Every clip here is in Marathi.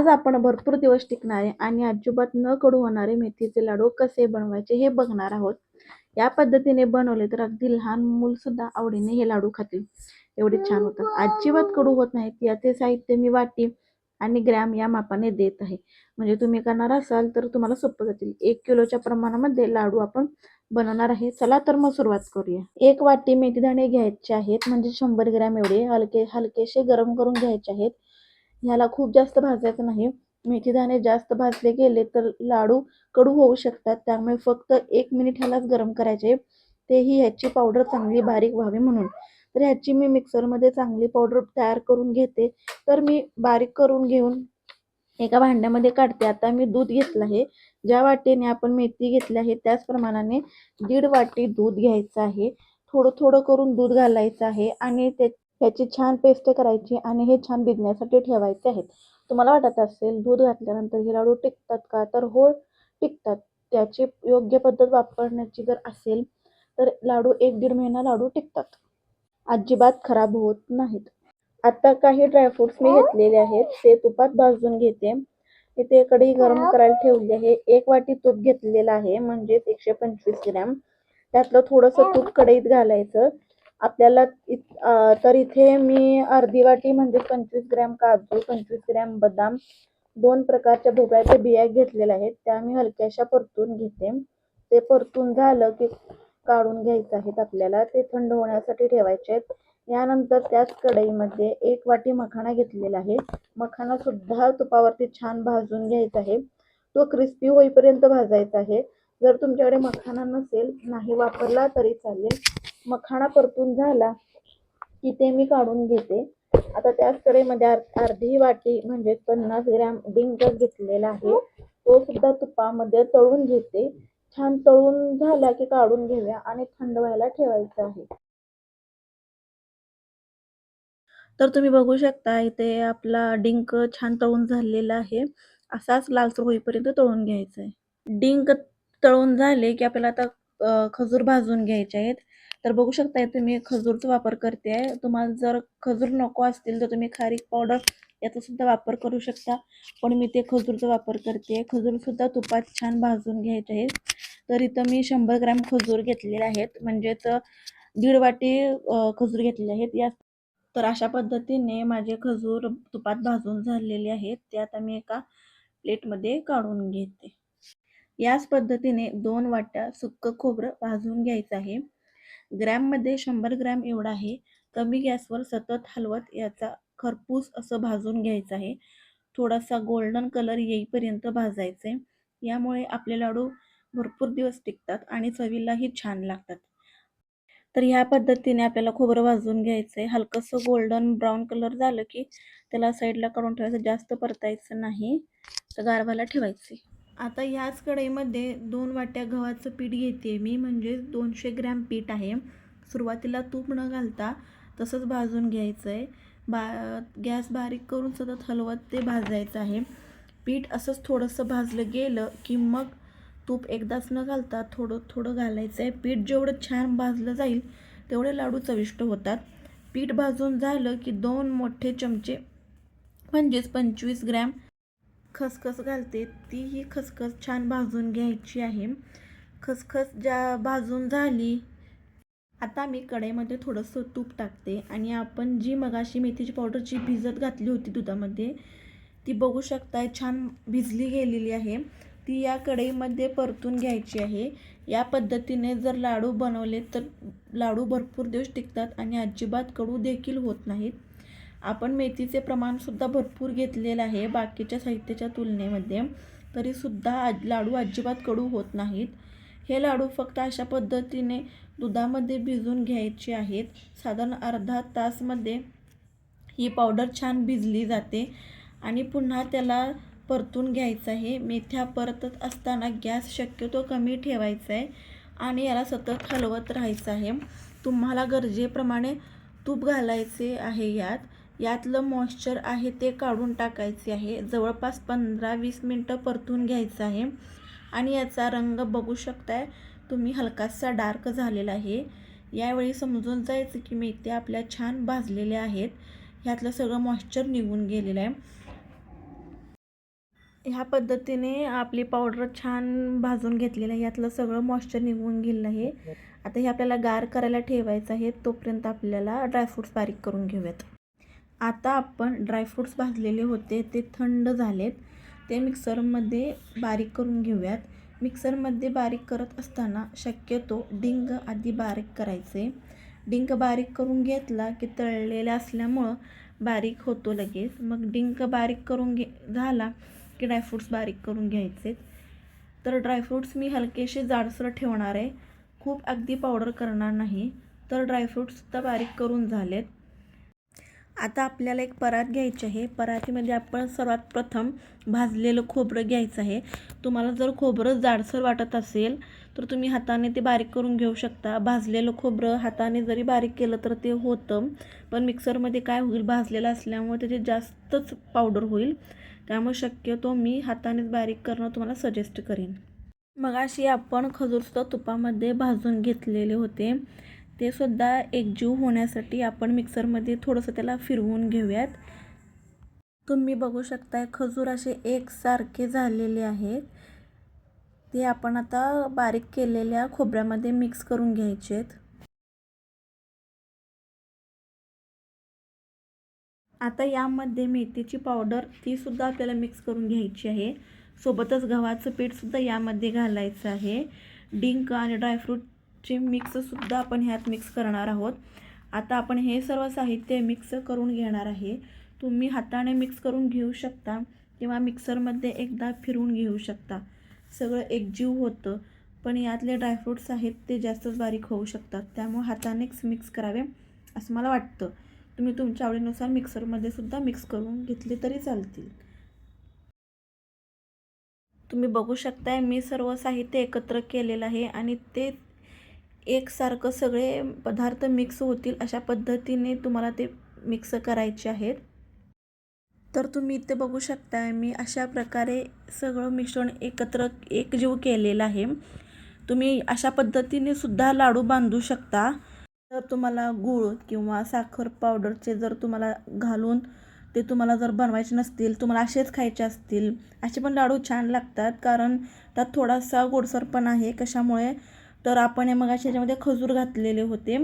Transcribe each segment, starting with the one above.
आज आपण भरपूर दिवस टिकणारे आणि अजिबात न कडू होणारे मेथीचे लाडू कसे बनवायचे हे बघणार आहोत. या पद्धतीने बनवले तर अगदी लहान मूल सुद्धा आवडीने हे लाडू खातील. एवढे छान होतात. अजिबात कडू होत नाहीत. याचे साहित्य मी वाटी आणि ग्रॅम या मापाने देत आहे. म्हणजे तुम्ही करणार असाल तर तुम्हाला सोपं जातील. 1 किलोच्या प्रमाणामध्ये लाडू आपण बनवणार आहे. चला तर मग सुरुवात करूया. 1 वाटी मेथीदाणे घ्यायचे आहेत, म्हणजे 100 ग्रॅम एवढे हलकेसे गरम करून घ्यायचे आहेत. ह्याला खूप जास्त भाजायचं नाही. मेथीदाणे जास्त भाजले गेले तर लाडू कडू होऊ शकतात. त्यामुळे फक्त 1 मिनिट ह्यालाच गरम करायचे. तेही ह्याची पावडर चांगली बारीक व्हावी म्हणून. तर ह्याची मी मिक्सरमध्ये चांगली पावडर तयार करून घेते. तर मी बारीक करून घेऊन एका भांड्यामध्ये काढते. आता मी दूध घेतलं आहे. ज्या वाटीने आपण मेथी घेतली आहे त्याच प्रमाणाने 1.5 वाटी दूध घ्यायचं आहे. थोडं थोडं करून दूध घालायचं आहे आणि ह्याची छान पेस्ट करायची आणि हे छान भिजण्यासाठी ठेवायचे आहेत. तुम्हाला वाटत असेल दूध घातल्यानंतर हे लाडू टिकतात का? तर हो, टिकतात. त्याची योग्य पद्धत वापरण्याची जर असेल तर लाडू 1-1.5 महिना लाडू टिकतात. अजिबात खराब होत नाहीत. आता काही ड्रायफ्रुट्स मी घेतलेले आहेत. ते तुपात भाजून घेते. इथे कढई गरम करायला ठेवली आहे. 1 वाटी तूप घेतलेलं आहे, म्हणजेच 125 ग्रॅम. त्यातलं थोडंसं तूप कढईत घालायचं. आपल्याला तर इथे मी अर्धी वाटी म्हणजे 25 ग्रॅम काजू, 25 ग्रॅम बदाम, 2 प्रकारच्या भोपळ्याच्या बिया घेतलेल्या आहेत. त्या मी हलक्याशा परतून घेते. ते परतून झालं की काढून घ्यायचं आहेत आपल्याला. ते थंड होण्यासाठी ठेवायचे आहेत. यानंतर त्याच कढईमध्ये 1 वाटी मखाना घेतलेला आहे. मखाना सुद्धा तुपावरती छान भाजून घ्यायचा आहे. तो क्रिस्पी होईपर्यंत भाजायचा आहे. जर तुमच्याकडे मखाना नसेल, नाही वापरला तरी चालेल. मखाना परतून झाला की ते मी काढून घेते. आता त्याच कढईमध्ये अर्धी वाटी म्हणजे 50 ग्रॅम डिंक घेतलेला आहे. तो सुद्धा तुपामध्ये तळून घेते. छान तळून झाला की काढून घेऊया आणि थंड व्हायला ठेवायचं आहे. तर तुम्ही बघू शकता इथे आपला डिंक छान तळून झालेला आहे. असाच लालसर होईपर्यंत तळून घ्यायचा आहे. डिंक तळून झाले की आपल्याला आता खजूर भाजून घ्यायचे आहेत. तर बघू शकता तुम्ही खजूरचा वापर करते आहे. तुम्हाला जर खजूर नको असतील तर तुम्ही खारीक पावडर याचा सुद्धा वापर करू शकता. पण मी ते खजूरचा वापर करते. खजूर सुद्धा तुपात छान भाजून घ्यायचे आहेत. तर इथं मी 100 ग्रॅम खजूर घेतलेले आहेत, म्हणजेच 1.5 वाटी खजूर घेतलेले आहेत. तर अशा पद्धतीने माझे खजूर तुपात भाजून झालेले आहेत. ते आता मी एका प्लेटमध्ये काढून घेते. याच पद्धतीने 2 वाट्या सुक्क खोबरं भाजून घ्यायचं आहे. ग्रॅममध्ये 100 ग्रॅम एवढा आहे. कमी गॅसवर सतत हलवत याचा खरपूस असं भाजून घ्यायचं आहे. थोडासा गोल्डन कलर येईपर्यंत भाजायचे. यामुळे आपले लाडू भरपूर दिवस टिकतात आणि चवीलाही छान लागतात. तर ह्या पद्धतीने आपल्याला खोबरं भाजून घ्यायचं आहे. हलकंसं गोल्डन ब्राऊन कलर झालं की त्याला साईडला काढून ठेवायचं. जास्त परतायचं नाही, तर गारव्याला ठेवायचे. आता ह्याच कढईमध्ये 2 वाट्या गव्हाचं पीठ घेते मी, म्हणजे 200 ग्रॅम पीठ आहे. सुरुवातीला तूप न घालता तसंच भाजून घ्यायचं आहे. गॅस बारीक करून सतत हलवत ते भाजायचं आहे. पीठ असंच थोडंसं भाजलं गेलं की मग तूप एकदाच न घालता थोडं थोडं घालायचं आहे. पीठ जेवढं छान भाजलं जाईल तेवढे लाडू चविष्ट होतात. पीठ भाजून झालं की 2 मोठे चमचे म्हणजेच 25 ग्रॅम खसखस घालते. ती ही खसखस छान भाजून घ्यायची आहे. खसखस ज्या भाजून झाली, आता मी कढईमध्ये थोडंसं तूप टाकते आणि आपण जी मगाशी मेथीची पावडर जी भिजत घातली होती दुधामध्ये, ती बघू शकताय छान भिजली गेलेली आहे. ती या कढईमध्ये परतून घ्यायची आहे. या पद्धतीने जर लाडू बनवले तर लाडू भरपूर दिवस टिकतात आणि अजिबात कडू देखील होत नाहीत. आपण मेथीचे प्रमाणसुद्धा भरपूर घेतलेलं आहे बाकीच्या साहित्याच्या तुलनेमध्ये, तरीसुद्धा लाडू अजिबात कडू होत नाहीत. हे लाडू फक्त अशा पद्धतीने दुधामध्ये भिजून घ्यायचे आहेत. साधारण अर्धा तासमध्ये ही पावडर छान भिजली जाते आणि पुन्हा त्याला परतून घ्यायचं आहे. मेथ्या परतत असताना गॅस शक्यतो कमी ठेवायचा आहे आणि याला सतत हलवत राहायचं आहे. तुम्हाला गरजेप्रमाणे तूप घालायचे आहे. यातलं मॉइश्चर आहे ते काढून टाकायचे आहे. जवळपास 15-20 मिनटं परतून घ्यायचं आहे आणि याचा रंग बघू शकताय तुम्ही हलकासा डार्क झालेला आहे. यावेळी समजून जायचं की मेथ्या आपल्या छान भाजलेल्या आहेत. ह्यातलं सगळं मॉइश्चर निघून गेलेलं आहे. ह्या पद्धतीने आपली पावडर छान भाजून घेतलेलं आहे. यातलं सगळं मॉइश्चर निघून गेलं आहे. आता हे आपल्याला गार करायला ठेवायचं आहे. तोपर्यंत आपल्याला ड्रायफ्रूट्स बारीक करून घेऊयात. आता आपण ड्रायफ्रूट्स भाजलेले होते ते थंड झालेत. ते मिक्सरमध्ये बारीक करून घेऊयात. मिक्सरमध्ये बारीक करत असताना शक्यतो डिंक आधी बारीक करायचे. डिंक बारीक करून घेतला की तळलेला असल्यामुळं बारीक होतो लगेच. मग डिंक बारीक करून झाला की ड्रायफ्रूट्स बारीक करून घ्यायचे. तर ड्रायफ्रूट्स मी हलकेसे जाडसर ठेवणार आहे, खूप अगदी पावडर करणार नाही. तर ड्रायफ्रूट्ससुद्धा बारीक करून झालेत. आता आपल्याला एक परात घ्यायची आहे. परातीमध्ये आपण सर्वात प्रथम भाजलेलं खोबरं घ्यायचं आहे. तुम्हाला जर खोबरं जाडसर वाटत असेल तर तुम्ही हाताने ते बारीक करून घेऊ शकता. भाजलेलं खोबरं हाताने जरी बारीक केलं तर ते होतं, पण मिक्सरमध्ये काय होईल, भाजलेलं असल्यामुळे त्याची जास्तच पावडर होईल. त्यामुळे शक्यतो मी हातानेच बारीक करणं तुम्हाला सजेस्ट करेन. मगाशी आपण खजूरसुद्धा तुपामध्ये भाजून घेतलेले होते. ते सुद्धा एकजीव होण्यासाठी आपण मिक्सरमध्ये थोडंसं त्याला फिरवून घेऊयात. तुम्ही बघू शकताय खजूर असे एकसारखे झालेले आहेत. ते आपण आता बारीक केलेल्या खोबऱ्यामध्ये मिक्स करून घ्यायचे. आता यामध्ये मेथीची पावडर ती सुद्धा आपल्याला मिक्स करून घ्यायची आहे. सोबतच गव्हाचं पीठसुद्धा यामध्ये घालायचं आहे. डिंक आणि ड्रायफ्रूटचे मिक्ससुद्धा आपण ह्यात मिक्स करणार आहोत. आता आपण हे सर्व साहित्य मिक्स करून घेणार आहे. तुम्ही हाताने मिक्स करून घेऊ शकता किंवा मिक्सरमध्ये एकदा फिरवून घेऊ शकता. सगळं एकजीव होतं, पण यातले ड्रायफ्रूट्स आहेत ते जास्तच बारीक होऊ शकतात. त्यामुळे हातानेच मिक्स करावे असं मला वाटतं. तुम्ही तुमच्या आवडीनुसार मिक्सरमध्ये सुद्धा मिक्स करून घेतले तरी चालतील. तुम्ही बघू शकताय मी सर्व साहित्य एकत्र केलेलं आहे आणि ते एकसारखं सगळे पदार्थ मिक्स होतील अशा पद्धतीने तुम्हाला ते मिक्स करायचे आहेत. तर तुम्ही इथे बघू शकताय मी अशा प्रकारे सगळं मिश्रण एकत्र एकजीव केलेलं आहे. तुम्ही अशा पद्धतीने सुद्धा लाडू बांधू शकता. जर तुम्हाला गूळ किंवा साखर पावडरचे जर तुम्हाला घालून ते तुम्हाला जर बनवायचे नसतील, तुम्हाला असेच खायचे असतील, असे पण लाडू छान लागतात. कारण त्यात थोडासा गोडसरपणा आहे. कशामुळे तर आपण मगाशी ह्याच्यामध्ये खजूर घातलेले होते,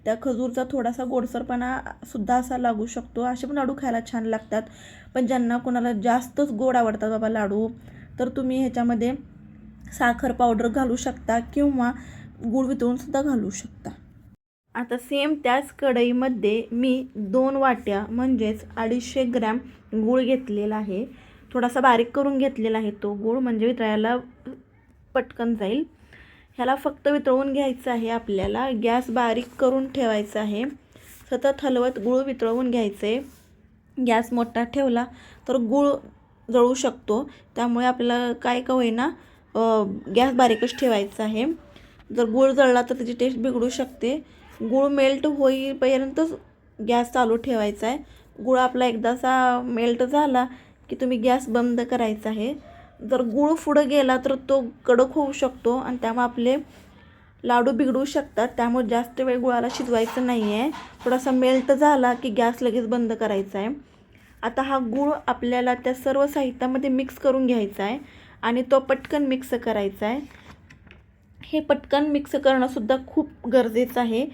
त्या खजूरचा थोडासा गोडसरपणा सुद्धा असा लागू शकतो. असे पण लाडू खायला छान लागतात. पण ज्यांना कोणाला जास्तच गोड आवडतात बाबा लाडू, तर तुम्ही ह्याच्यामध्ये साखर पावडर घालू शकता किंवा गूळ वितळूनसुद्धा घालू शकता. आता सेम त्याच कढईमध्ये मी 2 वाट्या म्हणजेच 250 ग्रॅम गूळ घेतलेला आहे. थोडासा बारीक करून घेतलेला आहे तो गूळ, म्हणजे वितळायला पटकन जाईल. ह्याला फक्त वितळवून घ्यायचं आहे. आपल्याला गॅस बारीक करून ठेवायचा आहे. सतत हलवत गूळ वितळवून घ्यायचे. गॅस मोठा ठेवला तर गूळ जळू शकतो. त्यामुळे आपल्याला काय का होईना गॅस बारीकच ठेवायचा आहे. जर गूळ जळला तर त्याची टेस्ट बिघडू शकते. गूळ मेल्ट होईपर्यंतच गॅस चालू ठेवायचा आहे. गूळ आपला एकदाचा मेल्ट झाला की तुम्ही गॅस बंद करायचा आहे. जर गूळ पुढं गेला तर तो कडक होऊ शकतो आणि त्यामुळे आपले लाडू बिघडू शकतात. त्यामुळे जास्त वेळ गुळाला शिजवायचं नाही आहे. थोडासा मेल्ट झाला की गॅस लगेच बंद करायचा आहे. आता हा गूळ आपल्याला त्या सर्व साहित्यामध्ये मिक्स करून घ्यायचा आहे आणि तो पटकन मिक्स करायचा आहे. हे पटकन मिक्स करणंसुद्धा खूप गरजेचं आहे.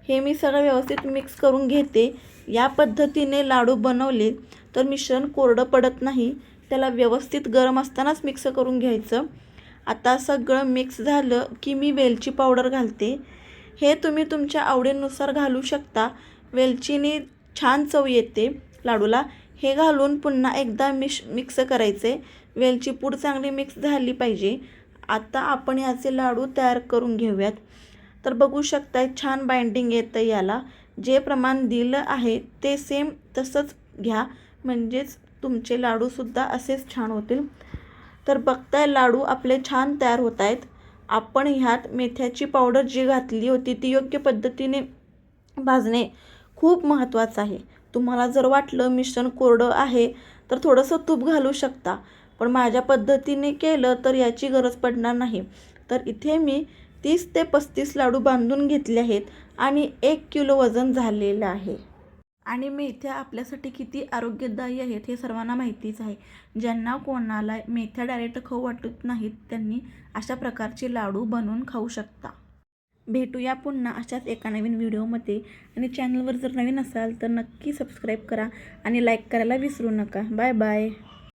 हे मी सगळं व्यवस्थित मिक्स करून घेते. या पद्धतीने लाडू बनवले तर मिश्रण कोरडं पडत नाही. त्याला व्यवस्थित गरम असतानाच मिक्स करून घ्यायचं. आता सगळं मिक्स झालं की मी वेलची पावडर घालते. हे तुम्ही तुमच्या आवडीनुसार घालू शकता. वेलचीने छान चव येते लाडूला. हे घालून पुन्हा एकदा मिक्स करायचे. वेलची पूड चांगली मिक्स झाली पाहिजे. आता आपण ह्याचे लाडू तयार करून घेऊयात. तर बघू शकताय छान बाइंडिंग येतं याला. जे प्रमाण दिलं आहे ते सेम तसंच घ्या, म्हणजेच तुमचे लाडूसुद्धा असेच छान होतील. तर बघताय लाडू आपले छान तयार होत आहेत. आपण ह्यात मेथ्याची पावडर जी घातली होती ती योग्य पद्धतीने भाजणे खूप महत्त्वाचं आहे. तुम्हाला जर वाटलं मिश्रण कोरडं आहे तर थोडंसं तूप घालू शकता, पण माझ्या पद्धतीने केलं तर याची गरज पडणार नाही. तर इथे मी 30 ते 35 लाडू बांधून घेतले आहेत आणि 1 किलो वजन झालेलं आहे. आणि मेथ्या आपल्यासाठी किती आरोग्यदायी आहेत हे सर्वांना माहितीच आहे. ज्यांना कोणाला मेथ्या डायरेक्ट खाऊ वाटत नाहीत त्यांनी अशा प्रकारचे लाडू बनवून खाऊ शकता. भेटूया पुन्हा अशाच एका नवीन व्हिडिओमध्ये. आणि चॅनलवर जर नवीन असाल तर नक्की सबस्क्राईब करा आणि लाईक करायला विसरू नका. Bye bye.